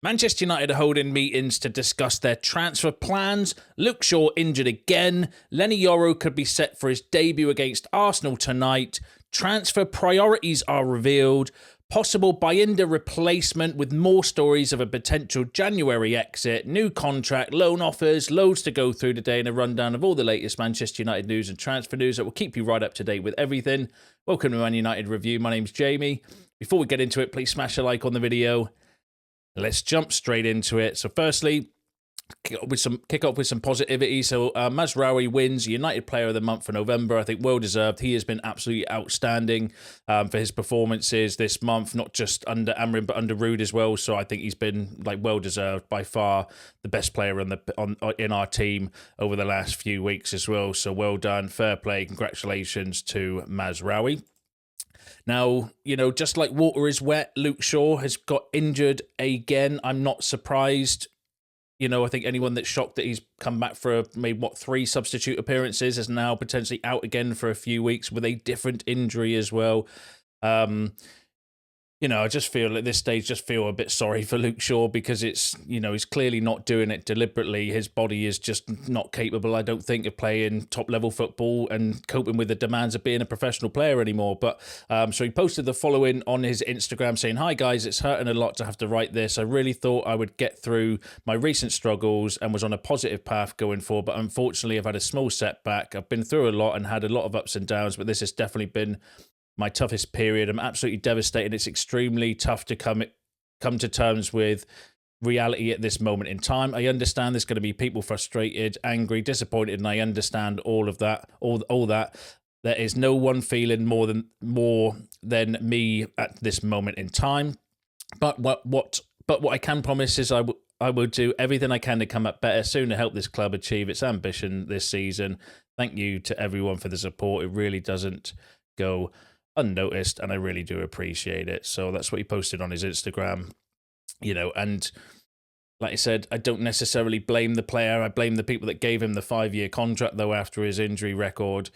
Manchester United are holding meetings to discuss their transfer plans. Luke Shaw injured again. Leny Yoro could be set for his debut against Arsenal tonight. Transfer priorities are revealed. Possible Bayindir replacement with more stories of a potential January exit. New contract, loan offers, loads to go through today and a rundown of all the latest Manchester United news and transfer news that will keep you right up to date with everything. Welcome to Man United Review. My name's Jamie. Before we get into it, please smash a like on the video. Let's jump straight into it. So firstly, kick off with some positivity. So Mazraoui wins United Player of the Month for November. I think well deserved. He has been absolutely outstanding for his performances this month, not just under Amrin but under Ruud as well. So I think he's been well deserved, by far the best player in our team over the last few weeks as well. So well done, fair play, congratulations to Mazraoui. Now, just like water is wet, Luke Shaw has got injured again. I'm not surprised. I think anyone that's shocked that he's come back for maybe 3 substitute appearances is now potentially out again for a few weeks with a different injury as well. I just feel at this stage, a bit sorry for Luke Shaw because it's, he's clearly not doing it deliberately. His body is just not capable, I don't think, of playing top level football and coping with the demands of being a professional player anymore. But so he posted the following on his Instagram saying, "Hi guys, it's hurting a lot to have to write this. I really thought I would get through my recent struggles and was on a positive path going forward. But unfortunately, I've had a small setback. I've been through a lot and had a lot of ups and downs, but this has definitely been my toughest period. I'm absolutely devastated. It's extremely tough to come to terms with reality at this moment in time. I understand there's going to be people frustrated, angry, disappointed, and I understand all of that, all that. There is no one feeling more than me at this moment in time. But what I can promise is I will do everything I can to come up better soon to help this club achieve its ambition this season. Thank you to everyone for the support. It really doesn't go unnoticed, and I really do appreciate it." So that's what he posted on his Instagram, and like I said, I don't necessarily blame the player. I blame the people that gave him the 5-year contract, though, after his injury record,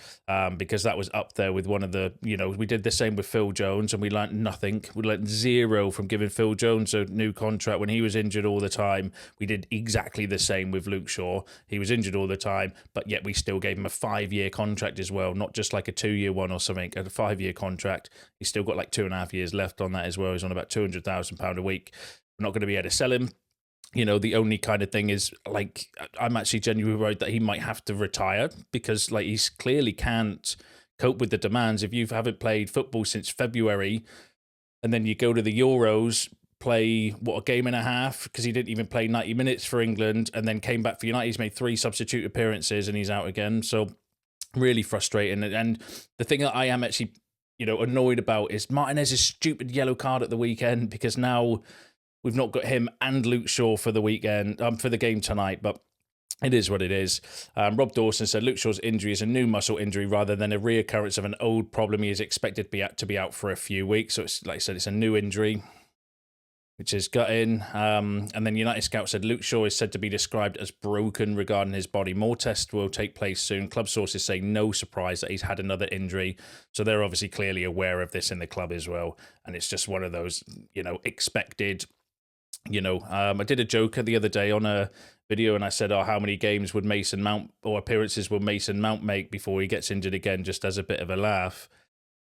because that was up there with one of the, we did the same with Phil Jones and we learnt nothing. We learnt zero from giving Phil Jones a new contract when he was injured all the time. We did exactly the same with Luke Shaw. He was injured all the time, but yet we still gave him a 5-year contract as well, not just like a 2-year one or something, a 5-year contract. He's still got like 2.5 years left on that as well. He's on about £200,000 a week. We're not going to be able to sell him. The only kind of thing is, I'm actually genuinely worried that he might have to retire because, he clearly can't cope with the demands. If you haven't played football since February and then you go to the Euros, play, a game and a half, because he didn't even play 90 minutes for England and then came back for United. He's made 3 substitute appearances and he's out again. So really frustrating. And the thing that I am actually, annoyed about is Martinez's stupid yellow card at the weekend, because now we've not got him and Luke Shaw for the weekend, for the game tonight, but it is what it is. Rob Dawson said Luke Shaw's injury is a new muscle injury rather than a reoccurrence of an old problem. He is expected to be out for a few weeks. So it's, like I said, it's a new injury, which is gutting. And then United Scout said Luke Shaw is said to be described as broken regarding his body. More tests will take place soon. Club sources say no surprise that he's had another injury. So they're obviously clearly aware of this in the club as well. And it's just one of those, expected. I did a joke the other day on a video and I said, how many games would Mason Mount or appearances will Mason Mount make before he gets injured again, just as a bit of a laugh.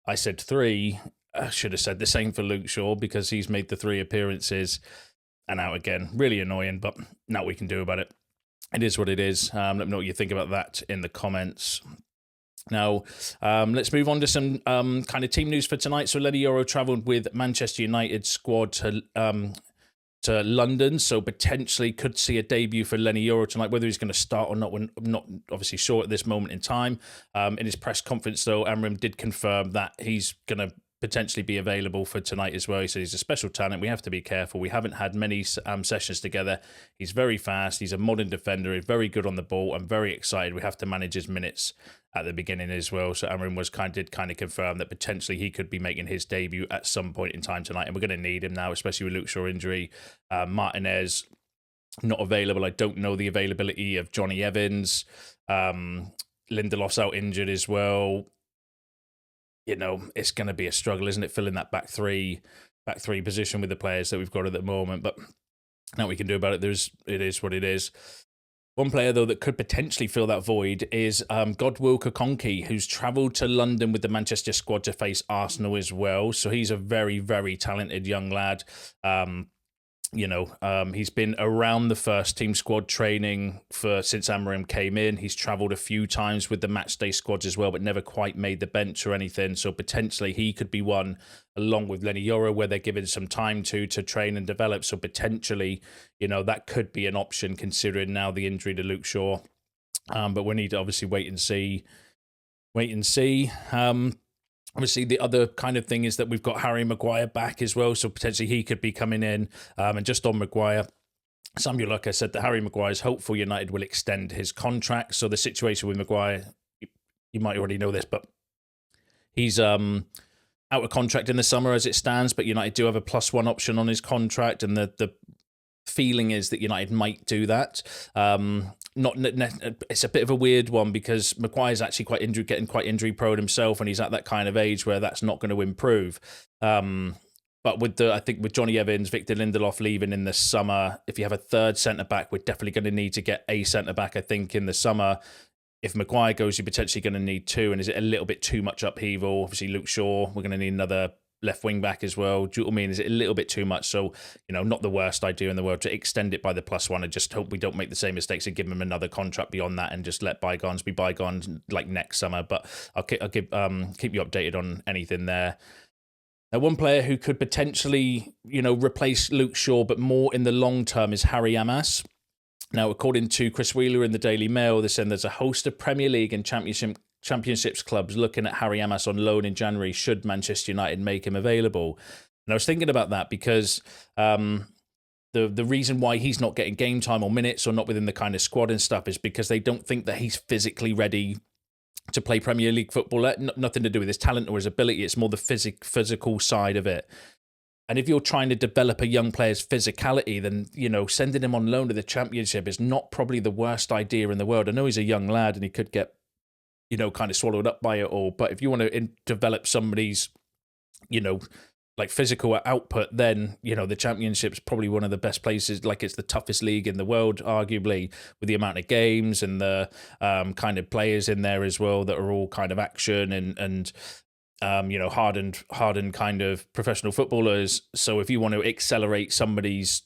I said 3. I should have said the same for Luke Shaw because he's made the 3 appearances and out again. Really annoying, but not we can do about it. It is what it is. Let me know what you think about that in the comments. Now, let's move on to some kind of team news for tonight. So Leny Yoro travelled with Manchester United squad to London, so potentially could see a debut for Leny Yoro tonight. Whether he's going to start or not, we're not obviously sure at this moment in time. In his press conference, though, Amrin did confirm that he's going to potentially be available for tonight as well. He said he's a special talent. We have to be careful. We haven't had many sessions together. He's very fast. He's a modern defender. He's very good on the ball. I'm very excited. We have to manage his minutes at the beginning as well. So Amrin did kind of confirm that potentially he could be making his debut at some point in time tonight. And we're going to need him now, especially with Luke Shaw injury. Martinez not available. I don't know the availability of Johnny Evans. Lindelof's out injured as well. It's going to be a struggle, isn't it, filling that back three position with the players that we've got at the moment. But Now we can do about it. It is what it is. One player, though, that could potentially fill that void is Godwill Kokonki, who's travelled to London with the Manchester squad to face Arsenal as well. So he's a very, very talented young lad. He's been around the first team squad training since Amorim came in. He's travelled a few times with the matchday squads as well, but never quite made the bench or anything. So potentially he could be one, along with Leny Yoro, where they're given some time to train and develop. So potentially, that could be an option considering now the injury to Luke Shaw. But we need to obviously wait and see. Obviously, the other kind of thing is that we've got Harry Maguire back as well, so potentially he could be coming in. And just on Maguire, Samuel, like I said, that Harry Maguire is hopeful United will extend his contract. So the situation with Maguire, you might already know this, but he's out of contract in the summer as it stands, but United do have a +1 option on his contract, and the feeling is that United might do that. It's a bit of a weird one because Maguire's actually getting quite injury prone himself, and he's at that kind of age where that's not going to improve. But I think with Johnny Evans, Victor Lindelof leaving in the summer, if you have a third centre back, we're definitely going to need to get a centre back. I think in the summer, if Maguire goes, you're potentially going to need 2. And is it a little bit too much upheaval? Obviously, Luke Shaw, we're going to need another left wing back as well. Do you know what I mean? Is it a little bit too much? So, not the worst idea in the world to extend it by the +1. I just hope we don't make the same mistakes and give him another contract beyond that and just let bygones be bygones like next summer. But I'll keep you updated on anything there. Now, one player who could potentially, replace Luke Shaw, but more in the long term, is Harry Amas. Now, according to Chris Wheeler in the Daily Mail, they're saying there's a host of Premier League and Championships clubs looking at Harry Amas on loan in January should Manchester United make him available. And I was thinking about that because the reason why he's not getting game time or minutes or not within the kind of squad and stuff is because they don't think that he's physically ready to play Premier League football. Nothing to do with his talent or his ability. It's more the physical side of it. And if you're trying to develop a young player's physicality, then, sending him on loan to the Championship is not probably the worst idea in the world. I know he's a young lad and he could get kind of swallowed up by it all. But if you want to develop somebody's, like physical output, then, the Championship's probably one of the best places. Like, it's the toughest league in the world, arguably, with the amount of games and the kind of players in there as well that are all kind of action and hardened kind of professional footballers. So if you want to accelerate somebody's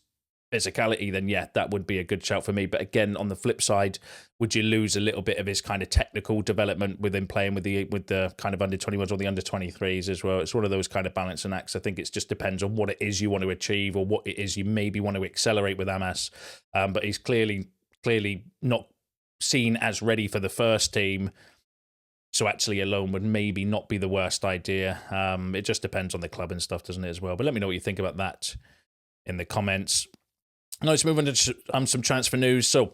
physicality, then yeah, that would be a good shout for me. But again, on the flip side, would you lose a little bit of his kind of technical development with him playing with the kind of under-21s or the under-23s as well? It's one of those kind of balancing acts. I think it just depends on what it is you want to achieve or what it is you maybe want to accelerate with Amas. But he's clearly not seen as ready for the first team. So actually a loan would maybe not be the worst idea. It just depends on the club and stuff, doesn't it, as well? But let me know what you think about that in the comments. Now let's move on to some transfer news. So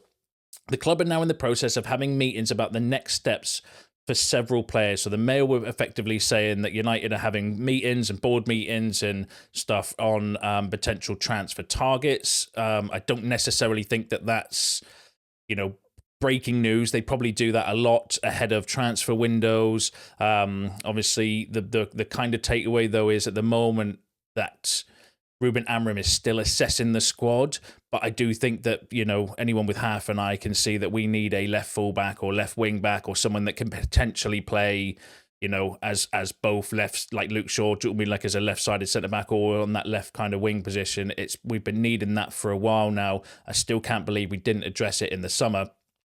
the club are now in the process of having meetings about the next steps for several players. So the Mail were effectively saying that United are having meetings and board meetings and stuff on potential transfer targets. I don't necessarily think that that's, breaking news. They probably do that a lot ahead of transfer windows. Obviously, the kind of takeaway, though, is at the moment that Ruben Amorim is still assessing the squad, but I do think that, anyone with half an eye can see that we need a left fullback or left wing back or someone that can potentially play, as both lefts, like Luke Shaw, like as a left-sided centre-back or on that left kind of wing position. We've been needing that for a while now. I still can't believe we didn't address it in the summer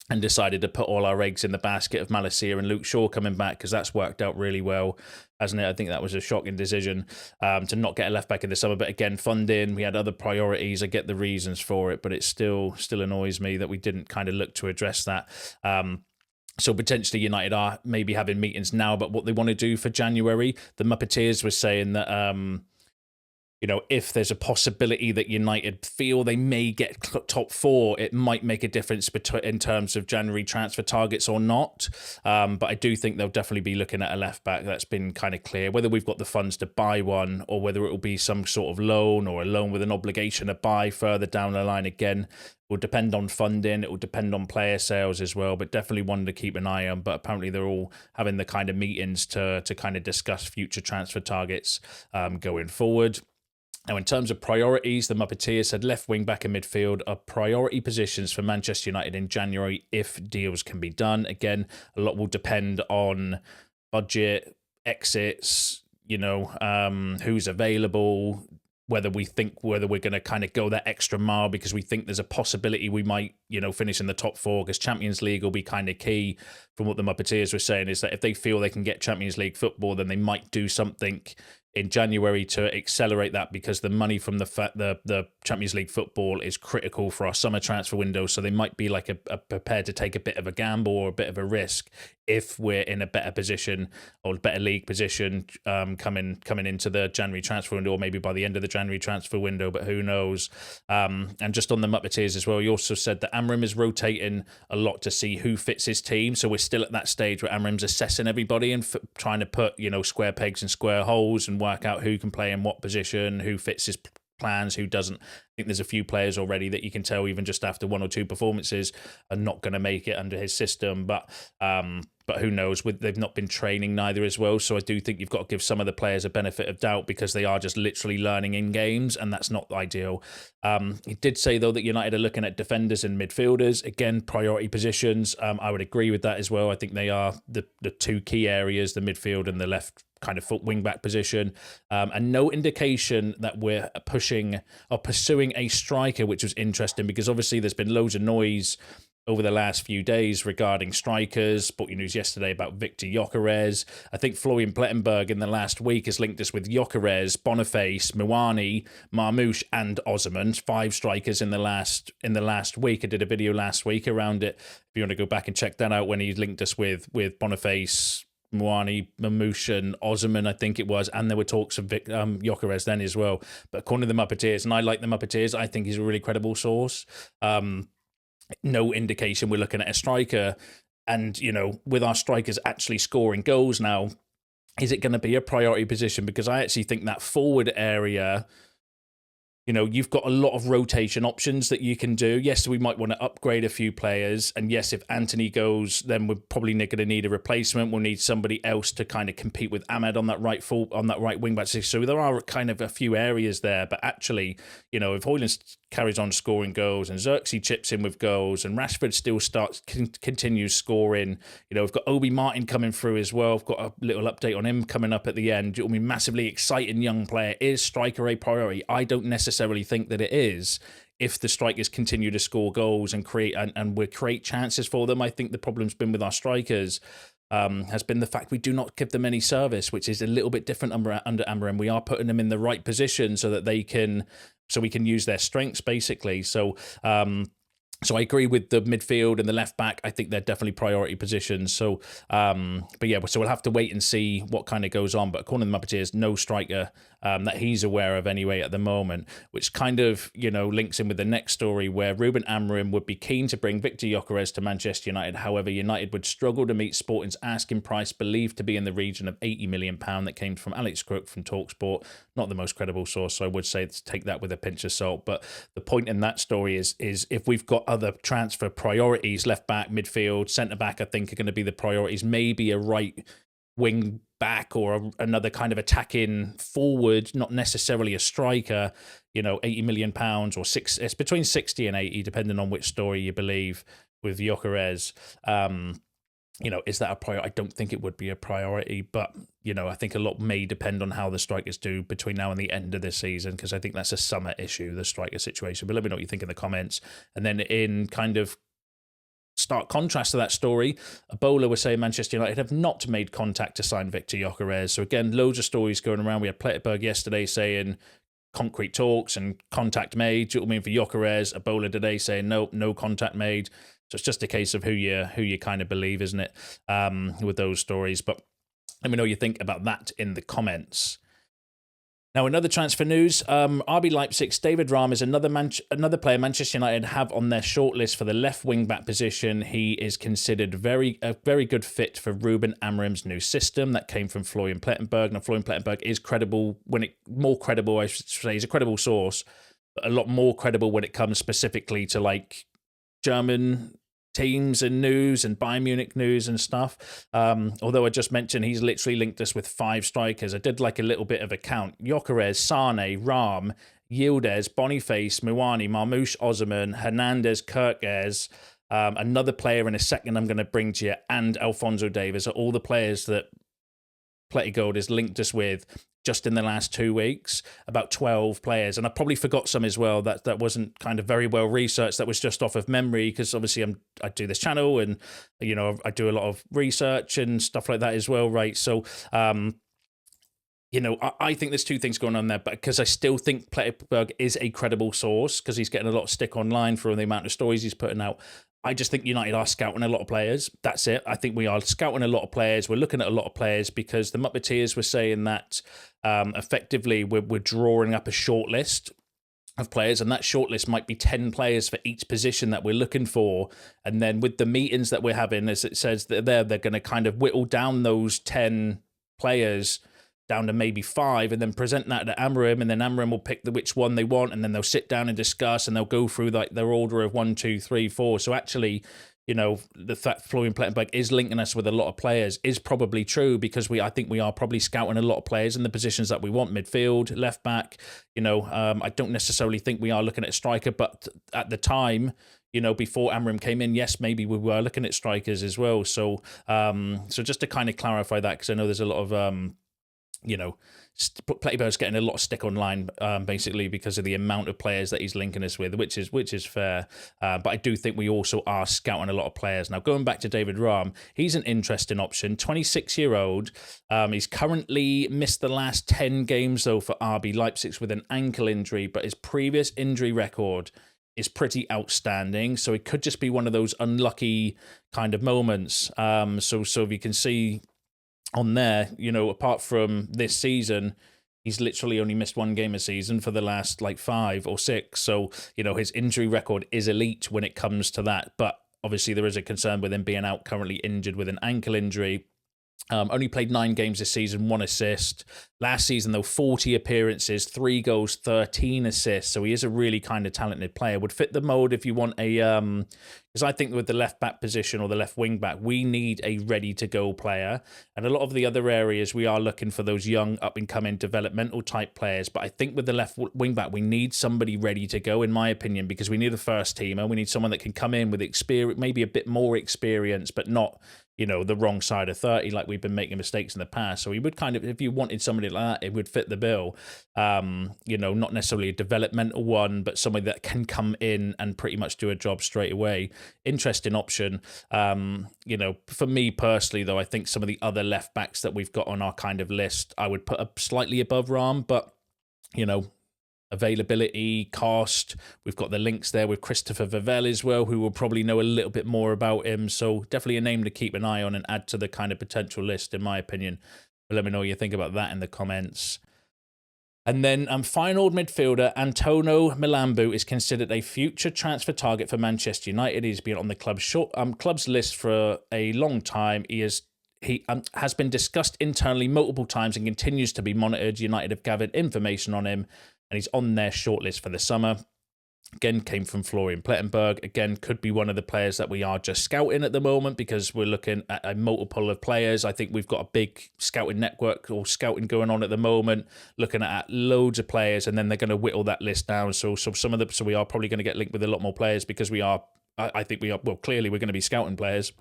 and decided to put all our eggs in the basket of Malacia and Luke Shaw coming back, because that's worked out really well, hasn't it? I think that was a shocking decision to not get a left back in the summer. But again, funding, we had other priorities. I get the reasons for it, but it still annoys me that we didn't kind of look to address that. So potentially United are maybe having meetings now about what they want to do for January. The Muppeteers were saying that if there's a possibility that United feel they may get top 4, it might make a difference in terms of January transfer targets or not. But I do think they'll definitely be looking at a left back. That's been kind of clear. Whether we've got the funds to buy one or whether it will be some sort of loan or a loan with an obligation to buy further down the line, again, will depend on funding. It will depend on player sales as well, but definitely one to keep an eye on. But apparently they're all having the kind of meetings to kind of discuss future transfer targets going forward. Now, in terms of priorities, the Muppeteers said left wing back and midfield are priority positions for Manchester United in January if deals can be done. Again, a lot will depend on budget, exits, who's available, whether we're going to kind of go that extra mile because we think there's a possibility we might, finish in the top 4 because Champions League will be kind of key. From what the Muppeteers were saying is that if they feel they can get Champions League football, then they might do something in January to accelerate that because the money from the Champions League football is critical for our summer transfer window. So they might be like a prepared to take a bit of a gamble or a bit of a risk if we're in a better position or better league position coming into the January transfer window, or maybe by the end of the January transfer window, but who knows. And just on the Muppeteers as well, he also said that Amram is rotating a lot to see who fits his team. So we're still at that stage where Amram's assessing everybody and trying to put, square pegs in square holes and work out who can play in what position, who fits his plans, who doesn't. I think there's a few players already that you can tell even just after 1 or 2 performances are not going to make it under his system, but who knows, they've not been training neither as well. So I do think you've got to give some of the players a benefit of doubt because they are just literally learning in games, and that's not ideal. He did say, though, that United are looking at defenders and midfielders. Again, priority positions. I would agree with that as well. I think they are the 2 key areas, the midfield and the left kind of foot wing back position, and no indication that we're pursuing a striker, which was interesting because obviously there's been loads of noise over the last few days regarding strikers. Sporting News yesterday about Victor Gyökeres. I think Florian Plettenberg in the last week has linked us with Gyökeres, Boniface, Muani, Marmoush, and Osimhen. 5 strikers in the last week. I did a video last week around it. If you want to go back and check that out, when he linked us with Boniface, Muani, Marmoush, and Osimhen, I think it was, and there were talks of Gyökeres then as well. But according to the Muppeteers, and I like the Muppeteers, I think he's a really credible source. No indication we're looking at a striker, and with our strikers actually scoring goals now, is it going to be a priority position? Because I actually think that forward area, you've got a lot of rotation options that you can do. Yes, we might want to upgrade a few players. And yes, if Anthony goes, then we're probably going to need a replacement. We'll need somebody else to kind of compete with Ahmed on that right wing back. So there are kind of a few areas there. But actually, if Højlund carries on scoring goals and Xerxes chips in with goals and Rashford still continues scoring, we've got Obi Martin coming through as well. I've got a little update on him coming up at the end. It'll be massively exciting young player. Is striker a priority? I don't necessarily think that it is. If the strikers continue to score goals and create chances for them, I think the problem's been with our strikers has been the fact we do not give them any service, which is a little bit different under Amram. We are putting them in the right position so that we can use their strengths basically. So I agree with the midfield and the left back. I think they're definitely priority positions. So, but yeah, so we'll have to wait and see what kind of goes on. But according to the Muppeteers, no striker that he's aware of anyway at the moment, which kind of, links in with the next story where Ruben Amorim would be keen to bring Victor Gyökeres to Manchester United. However, United would struggle to meet Sporting's asking price, believed to be in the region of £80 million that came from Alex Crook from TalkSport. Not the most credible source, so I would say to take that with a pinch of salt. But the point in that story is if we've got other transfer priorities, left back, midfield, centre back, I think are going to be the priorities. Maybe a right wing back or another kind of attacking forward, not necessarily a striker. £80 million or it's between 60 and 80, depending on which story you believe with Gyökeres. Is that a priority? I don't think it would be a priority, but I think a lot may depend on how the strikers do between now and the end of this season, because I think that's a summer issue, the striker situation. But let me know what you think in the comments. And then in kind of stark contrast to that story, Ebola was saying Manchester United have not made contact to sign Victor Gyökeres. So again, loads of stories going around. We had Plettenberg yesterday saying concrete talks and contact made. Do you know what I mean for Gyökeres? Ebola today saying no contact made. So it's just a case of who you kind of believe, isn't it, with those stories. But let me know what you think about that in the comments. Now, another transfer news, RB Leipzig's David Raum is another player Manchester United have on their shortlist for the left wing-back position. He is considered a very good fit for Ruben Amorim's new system. That came from Florian Plettenberg. Now, Florian Plettenberg is credible, more credible, I should say. He's a credible source, but a lot more credible when it comes specifically to, like, German teams and news and Bayern Munich news and stuff. Although I just mentioned he's literally linked us with 5 strikers. I did like a little bit of a count. Gyökeres, Sane, Raum, Yildiz, Boniface, Muani, Marmoush, Osimhen, Hernandez, Kirkes, another player in a second I'm going to bring to you, and Alphonso Davies are all the players that Pletty Gold has linked us with just in the last 2 weeks, about 12 players. And I probably forgot some as well that wasn't kind of very well researched. That was just off of memory, because obviously I do this channel and, you know, I do a lot of research and stuff like that as well, right? So, you know, I think there's 2 things going on there, but because I still think Plettenberg is a credible source, because he's getting a lot of stick online for the amount of stories he's putting out. I just think United are scouting a lot of players. That's it. I think we are scouting a lot of players. We're looking at a lot of players because the Muppeteers were saying that effectively we're drawing up a short list of players, and that short list might be 10 players for each position that we're looking for. And then with the meetings that we're having, as it says they're going to kind of whittle down those 10 players down to maybe 5, and then present that to Amram, and then Amram will pick which one they want, and then they'll sit down and discuss, and they'll go through like their order of 1, 2, 3, 4. So actually, you know, the fact Florian Plettenberg is linking us with a lot of players is probably true, because I think we are probably scouting a lot of players in the positions that we want: midfield, left back. You know, I don't necessarily think we are looking at a striker, but at the time, you know, before Amram came in, yes, maybe we were looking at strikers as well. So, so just to kind of clarify that, because I know there's a lot of you know, Plettenberg's getting a lot of stick online, basically because of the amount of players that he's linking us with, which is fair. But I do think we also are scouting a lot of players. Now, going back to David Raum, he's an interesting option. 26-year-old. He's currently missed the last 10 games, though, for RB Leipzig with an ankle injury, but his previous injury record is pretty outstanding. So it could just be one of those unlucky kind of moments. So if you can see on there, you know, apart from this season, he's literally only missed 1 game a season for the last like 5 or 6. So, you know, his injury record is elite when it comes to that. But obviously there is a concern with him being out, currently injured with an ankle injury. Only played 9 games this season, 1 assist. Last season, though, 40 appearances, 3 goals, 13 assists. So he is a really kind of talented player. Would fit the mold if you want a... Because I think with the left-back position or the left wing-back, we need a ready-to-go player. And a lot of the other areas, we are looking for those young, up-and-coming, developmental-type players. But I think with the left wing-back, we need somebody ready to go, in my opinion, because we need a first-teamer. We need someone that can come in with experience, maybe a bit more experience, but not, you know, the wrong side of 30, like we've been making mistakes in the past. So he would kind of, if you wanted somebody like that, it would fit the bill. You know, not necessarily a developmental one, but somebody that can come in and pretty much do a job straight away. Interesting option. You know, for me personally, though, I think some of the other left backs that we've got on our kind of list, I would put up slightly above Raum, but, you know, availability, cost. We've got the links there with Christopher Vivell as well, who will probably know a little bit more about him. So definitely a name to keep an eye on and add to the kind of potential list, in my opinion. But let me know what you think about that in the comments. And then final midfielder Antonio Milambu is considered a future transfer target for Manchester United. He's been on the club's list for a long time. He has been discussed internally multiple times and continues to be monitored. United have gathered information on him, and he's on their shortlist for the summer. Again, came from Florian Plettenberg. Again, could be one of the players that we are just scouting at the moment, because we're looking at a multiple of players. I think we've got a big scouting network or scouting going on at the moment, looking at loads of players, and then they're going to whittle that list down. So we are probably going to get linked with a lot more players, because I think we are, well, clearly we're going to be scouting players.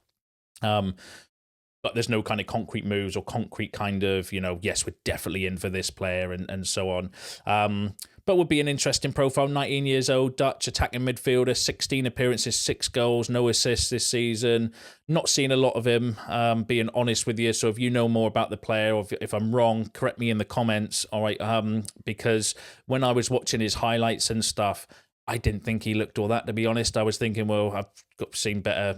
But there's no kind of concrete moves or concrete kind of, you know, yes, we're definitely in for this player and so on. But would be an interesting profile. 19 years old, Dutch attacking midfielder, 16 appearances, 6 goals, no assists this season. Not seeing a lot of him, being honest with you. So if you know more about the player, or if I'm wrong, correct me in the comments. All right, because when I was watching his highlights and stuff, I didn't think he looked all that, to be honest. I was thinking, well, I've seen better,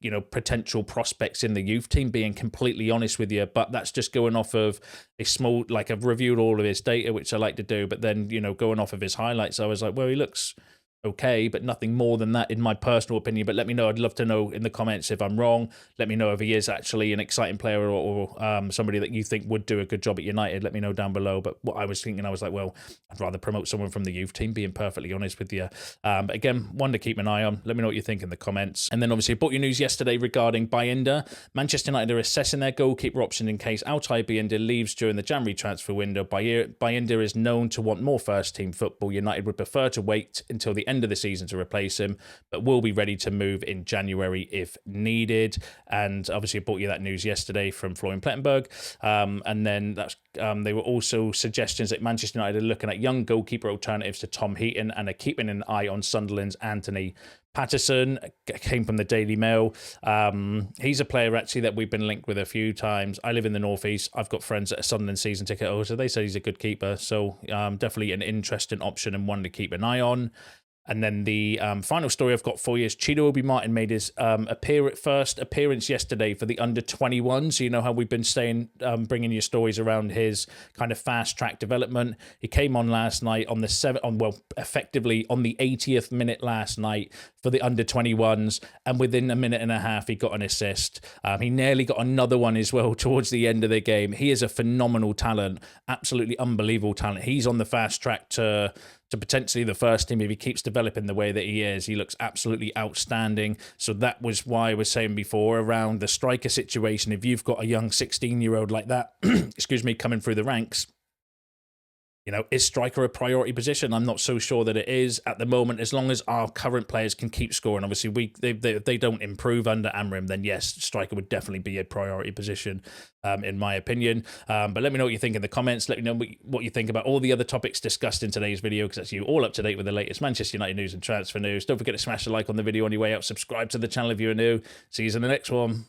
you know, potential prospects in the youth team, being completely honest with you. But that's just going off of a small, like, I've reviewed all of his data, which I like to do, but then, you know, going off of his highlights, I was like, well, he looks okay, but nothing more than that in my personal opinion. But let me know. I'd love to know in the comments if I'm wrong. Let me know if he is actually an exciting player or somebody that you think would do a good job at United. Let me know down below. But what I was thinking, I was like, well, I'd rather promote someone from the youth team, being perfectly honest with you. But again, one to keep an eye on. Let me know what you think in the comments. And then obviously I brought you news yesterday regarding Bayindir. Manchester United are assessing their goalkeeper option in case Altay Bayindir leaves during the January transfer window. Bayindir is known to want more first team football. United would prefer to wait until the end of the season to replace him, but will be ready to move in January if needed. And obviously I brought you that news yesterday from Florian Plettenberg. And then that's they were also suggestions that Manchester United are looking at young goalkeeper alternatives to Tom Heaton and are keeping an eye on Sunderland's Anthony Patterson. Came from the Daily Mail. He's a player actually that we've been linked with a few times. I live in the Northeast. I've got friends that are Sunderland season ticket holders, so they say he's a good keeper. So definitely an interesting option and one to keep an eye on. And then the final story I've got for you is Chido Obi Martin made his first appearance yesterday for the under-21. So you know how we've been saying, bringing you stories around his kind of fast-track development. He came on last night on the effectively on the 80th minute last night for the under-21s, and within a minute and a half he got an assist. He nearly got another one as well towards the end of the game. He is a phenomenal talent, absolutely unbelievable talent. He's on the fast track to potentially the first team if he keeps developing the way that he is. He looks absolutely outstanding. So that was why I was saying before around the striker situation. If you've got a young 16-year-old like that, excuse me, coming through the ranks, you know, is striker a priority position? I'm not so sure that it is at the moment. As long as our current players can keep scoring, obviously they don't improve under Amrim, then yes, striker would definitely be a priority position, in my opinion. But let me know what you think in the comments. Let me know what you think about all the other topics discussed in today's video, because that's you all up to date with the latest Manchester United news and transfer news. Don't forget to smash the like on the video on your way out. Subscribe to the channel if you're new. See you in the next one.